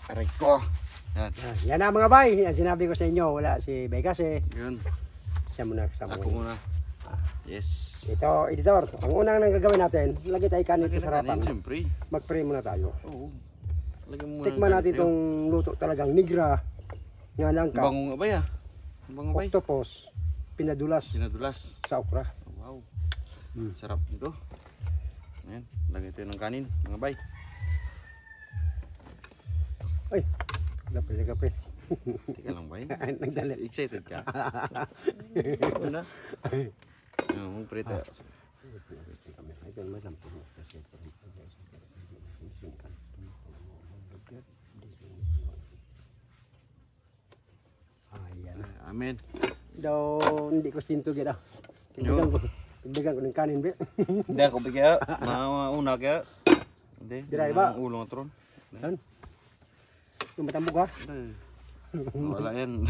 Aray ko. Yan. Yan na mga bay. Yan sinabi ko sa inyo. Wala si Vegas eh. Yun. Siya muna kasama. Ako muna. Yes. Ito, editor. Ang unang nang gagawin natin, lagay tayo kanin sa harapan. Siyempre. Mag-pray muna tayo. Oo. Lagyan mo Tikman natin itong luto talagang nigra. Nga lang ka. Bango nga ba ya? Bango ba? Octopus. Pinadulas Pinadulas. sa okra. Wow. Sarap nito. Ayan. Lagyan tayo ng kanin. Mga bay. Ay. Kapre. Teka lang bay. Nagdali. Excited ka? Ano na? Magprito. Ayan. Amen. Daw hindi ko stinto gid ah. Tigdagan ko ng kanin be. Hindi ako bigya. Mauna kaya. Hindi. Diray ba? Ang ulo ng tron. Yan. Yung matambog ha. Wala yan.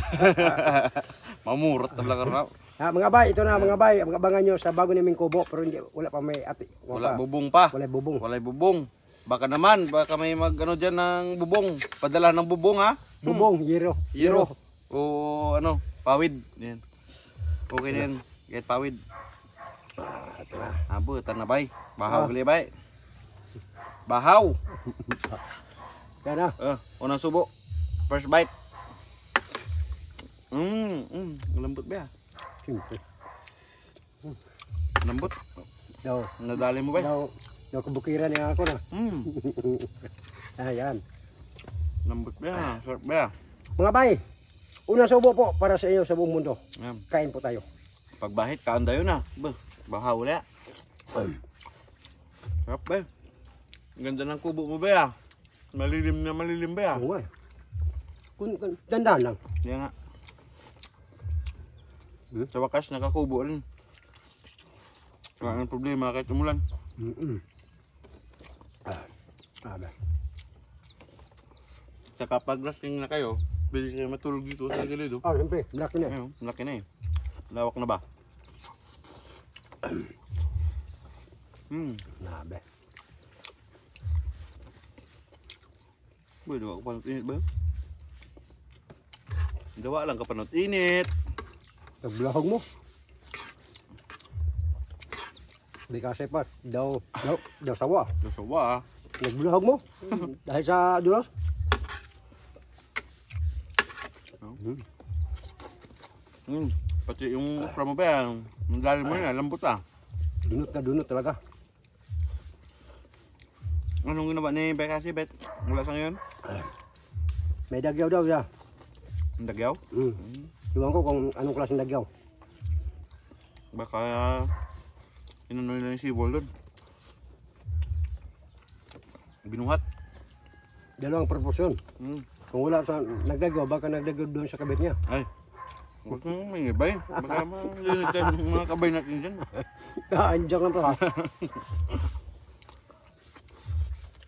Mamurot talaga raw. Mga bay, ito na mga bay. Abangan nyo sa bago naming kubo pero hindi wala pa may ati. Wala bubong pa. Wala bubong. Wala bubong. Baka naman, baka may mag-ano dyan ng bubong. Padala ng bubong ha. Bubong, yero. O ano, pawid. Yan. Okay na yan. Get pawid. Ito na. Abo, ito na bay. Bahaw gali bay. Bahaw. Yan na. Unang subo. First bite. Lambot ba? Siyempre. Lambot. Daw. Nadali mo ba? Daw kabukiran niya ako na. Ayan. Lambot ba? Sarap ba? Mga bay, unang subo po para sa iyo sa buong mundo. Yan. Kain po tayo. Pagbahit, kaandayo na. Bahaw ulit. Sarap ba? Ganda ng kubo mo ba? Malilim na malilim ba? Oo nga. Dandan lang. Yan nga. Sa wakas, nakakubo rin. Wala nang problema kahit umulan. Saka pag lasting na kayo, bilis kayo matulog dito sa gilid. Siyempre, laki na. Ayun, laki na eh. Lawak na ba? Nabe. Uy, dawa ka panot init ba? Dawa lang ka panot init. Naglahog mo. Di kasi pa, daw sawa. Dawa. Naglahog mo. Dahil sa dulas. Pati yung okra mo ba yan? Ang lalim mo yan, lambot ah. Dunot talaga. Anong ginawa ni Bekasi, Bet? Mula sa ngayon? May dagyaw daw siya. Ang dagyaw? Iwan ko kung anong klaseng dagyaw. Baka inano nila yung sibol doon. Binuhat. Dalawang proportion. Hmm. Kung wala sa nagdagyaw, baka nagdagyaw doon sa kabit niya. Ay, huwag kang may ibay. Baka malilit tayo ng mga kabay natin dyan. Andiyan lang to ha.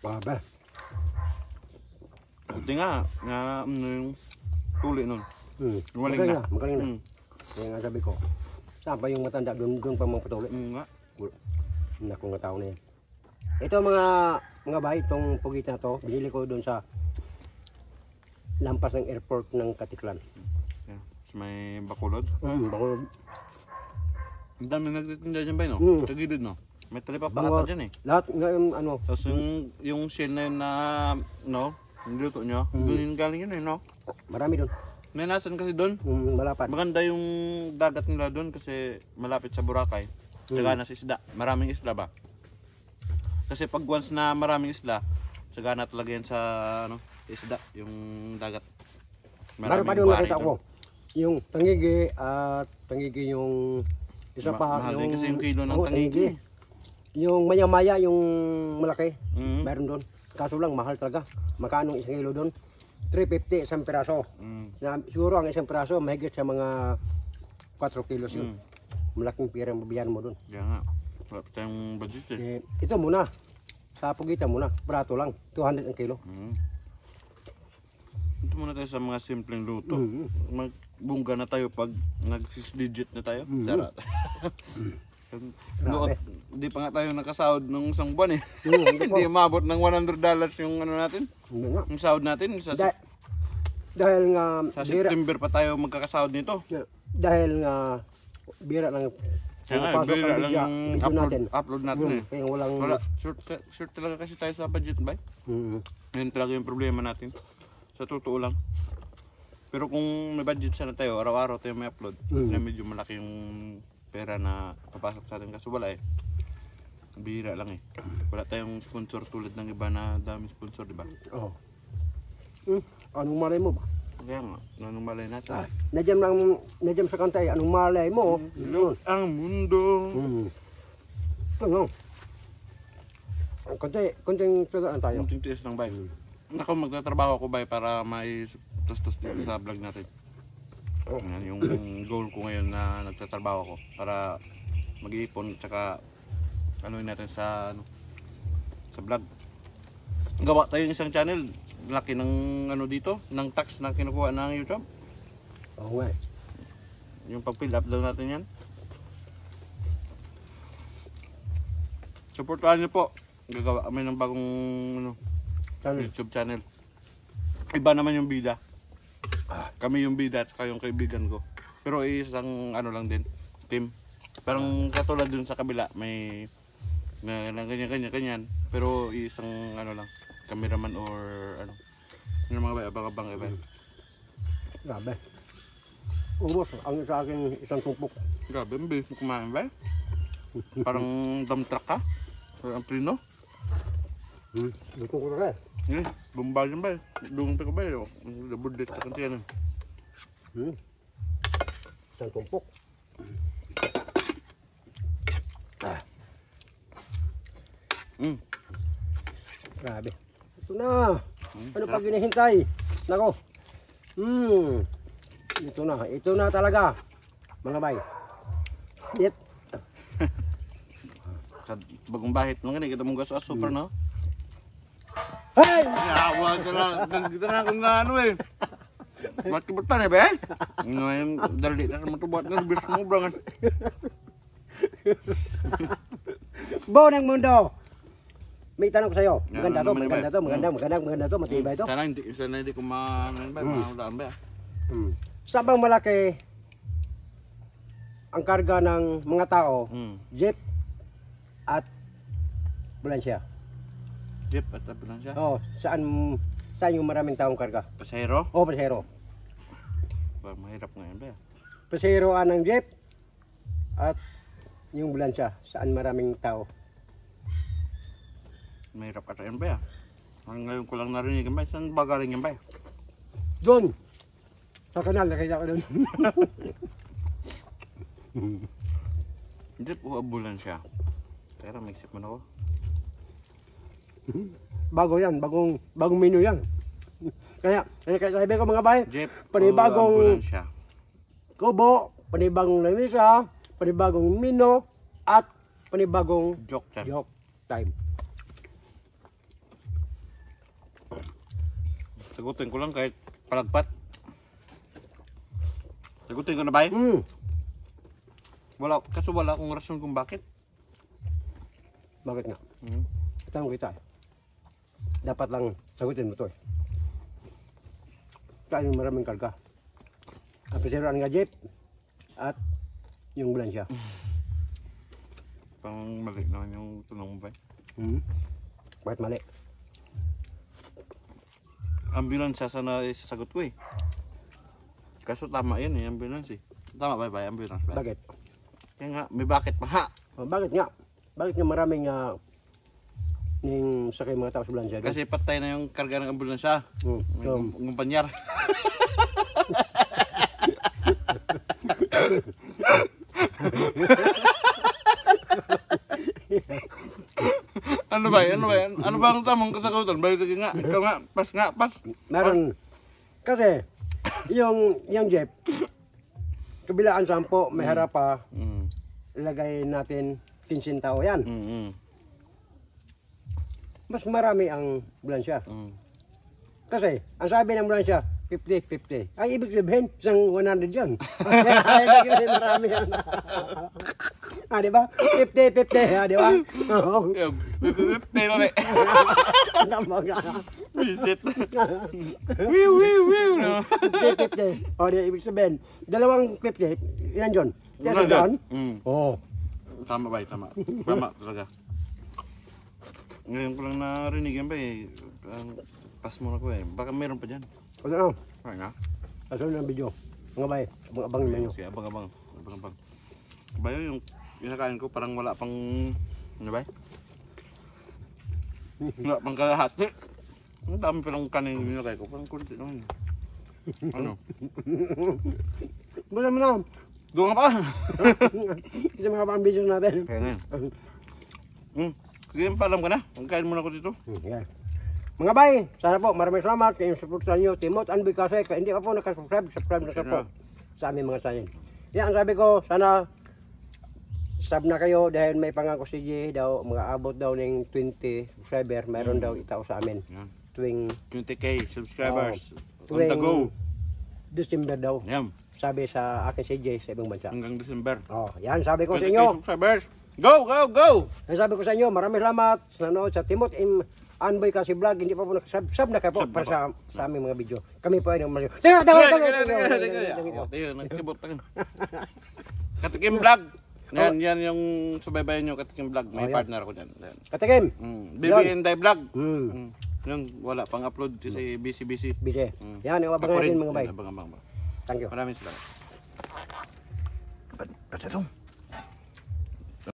Baba. Buti nga, yung tuli nun. Waling na. Magaling na. Kaya nga sabi ko, saan pa yung matanda doon pa mga patuloy? Nga. Naku nga tao na yan. Ito mga bahay, itong pugita na to, binili ko doon sa lampas ng airport ng Katiklan. Yeah. May bakulod. Bakulod. Ang dami nagtitinda dyan ba yun? No? Sa gilid no? May talipapa dyan eh. Lahat ng ano. Tapos yung shell na yun na, no? Yung luto nyo, doon galing yun eh, no? Marami doon. May nasan kasi doon. Malapad. Maganda yung dagat nila doon kasi malapit sa Boracay. Sagana sa isda. Maraming isla ba? Kasi pag once na maraming isla, sagana talaga yan sa ano, isda, yung dagat. Meron pa doon nakita ko. Yung tangigi at tangigi yung isa pa. Mahal din kasi yung kilo ng tangigi. Yung maya-maya, yung malaki, meron doon. Kaso lang, mahal talaga. Magkano isang kilo doon? 350 isang piraso. Na, siguro ang isang piraso, mahigit sa mga 4 kilos yun. Malaking pira ang babiyan mo doon. Kaya nga, wala pa tayong budget eh. Ito muna, sa Pugita muna, prato lang, 200 ang kilo. Ito muna tayo sa mga simpleng luto. Magbungga na tayo pag nag 6 digit na tayo. Charot. Hindi pa nga tayo nakasahod ng isang buwan eh. Hindi umabot ng $100 yung ano natin. Hindi nga. Yung sahod natin, Dahil nga sa September pa tayo magkakasahod nito. dahil nga bira lang Kaya nga, pumapasok bira ang lang video yung natin. upload natin eh. Kaya walang... Wala, short talaga kasi tayo sa budget ba? Yun talaga yung problema natin. Sa totoo lang. Pero kung may budget sana tayo, araw-araw tayo may upload, na medyo malaki yung pera na papasok sa atin. Kaso wala eh. Bihira lang eh. Wala tayong sponsor tulad ng iba na daming sponsor, di ba? Oo. Anong malay mo ba? Kaya nga, anong malay natin? Nadyam sa kanta eh, anong malay mo? Ang mundo. Ano? Kunting tagaan tayo. Kunting tiis lang ba? Ako magtatrabaho ako ba para may tustos dito sa vlog natin. Yan yung goal ko ngayon na nagtatrabaho ako para mag-iipon tsaka anuin natin sa vlog. Gawa tayo ng isang channel. Laki ng dito, ng tax na kinukuha ng YouTube. Oo nga. Yung pag-fill up daw natin yan. Supportahan niyo po. Gagawa kami ng bagong YouTube channel. Iba naman yung bida. Kami yung bida at yung kaibigan ko. Pero isang lang din, team. Parang katulad dun sa kabila, may ganyan. Pero isang lang, cameraman or yung mga abang-abang iba. Grabe. Ubos, ang sa akin isang tumpok. Grabe, ang bilis mo kumain ba? Parang dump truck ka? Ang prino? Luto ko na Eh, bumbal yan ba? Dungan pa ka ba? Labudit sa kantiyan. Isang tumpok. Grabe. Ito na. Ano pa ginihintay? Nako. Ito na talaga. Mga bay. It. Sa bagong bahit mo nga, kita mong gaso super, no? Hey! Yawa ka na. Nandito na kung ano eh. Ba't kibutan eh, be? Ngayon, dali na naman ito. Ba't nga, bilis mo, brangan. Bo ng mundo! May tanong ko sa'yo. Yan, Maganda ano to, naman maganda to, matibay to. Sana hindi ko ma-ano ba? Maulaan ba? Saan bang malaki ang karga ng mga tao, jeep at ambulansya? Jeep at ambulansya? Oo, saan yung maraming taong karga? Pasahero? Oo, pasahero. Parang mahirap ngayon ba? Pasaheroan ng jeep at yung ambulansya, saan maraming tao? Mahirap ata yan ba? Ngayon ko lang narinig yan ba? Saan ba galing yan ba? Doon! Sa kanal, nakita ko doon. Jeep o ambulansya? Pero may isip man ako. Bago yan, bagong menu yan. Kaya sabi ko mga bay, Jeep panibagong o ambulansya? kubo, panibagong lamisa, panibagong menu, at panibagong Joke time. joke time. Sagutin ko lang kahit palagpat. Sagutin ko na ba? Kaso wala akong rason kung bakit. Bakit nga? Tanong kita. Dapat lang sagutin mo to eh. Saan yung maraming karga? Ang pasaheroan nga jeep at yung ambulansya. Pang mali naman yung tanong mo ba? Bakit mali? Ambulansya sana isasagot ko eh. Kaso tama yan eh, ambulance eh. Tama ba ba, ambulance ba? Bakit? Kaya nga, may bakit pa ha? Bakit nga? Bakit nga maraming yung sakay mga tao sa ambulansya? Kasi patay na yung karga ng ambulansya. Ng panyar. Ano ba? Ano ba ang tamang kasagutan? Balik nga, ikaw nga, pas. Meron. Kasi, yung jeep, kabilaan 10, may harap pa, ilagay natin 15 tao yan. Mas marami ang ambulansya. Kasi, ang sabi ng ambulansya, 50-50. Ang ibig sabihin, isang 100 yan. Marami yan. Di ba? 50-50, di ba? Oo. 50 na eh. Visit. Wiw, wiw, wiw. No? 50. O, di ibig sabihin, dalawang 50, ilan John? Kaya sa daan? Oo. Tama ba? Tama. Tama talaga. Ngayon ko lang narinig yan ba eh. Pass mo na ko eh. Baka meron pa dyan. O, ano? Ay na. Kasunod ng video. Mga bay, abang-abang naman nyo. Sige, abang-abang. Abang-abang. Bayo yung kinakain ko parang wala pang... Ano ba? Wala pang kalahati. Ang dami palang kanin yung kinakain ko. Parang kunti naman. Ano? Basta mo na. Doon ka pa. Kasi mga pang video natin. Kaya nga. Sige, paalam ka na. Ang kain muna ko dito. Yeah. Mga bay, sana po maraming salamat kayong support sa inyo. Timot Anboy kasi hindi pa po nakasubscribe, subscribe na po sa aming mga sayin. Yan ang sabi ko, sana sub na kayo dahil may pangako si J daw, mga abot daw ng 20 subscriber, mayroon daw itao sa amin. Yan. Tuwing 20k subscribers. On tuwing the go. December daw, Yan. sabi sa akin si J sa ibang bansa. Hanggang December. Oh, yan sabi ko sa 20k inyo. subscribers. Go, go, go! Yan sabi ko sa inyo, maraming salamat sa nanood sa Timot Anboy kasi vlog, hindi pa po nakasub na kayo po Sub na para po. sa aming mga video. Kami po ay naman. Tingnan, nagsibot na yun. Katikim vlog. Yan yung subaybayan nyo, Katikim vlog. May yan. partner ako dyan. Yan. Katikim. BBN Die vlog. Hmm. Yung wala pang upload kasi busy. Bise. Mm. Yan, abangan natin mga bay. Abang. Thank you. Maraming salamat. Patadong.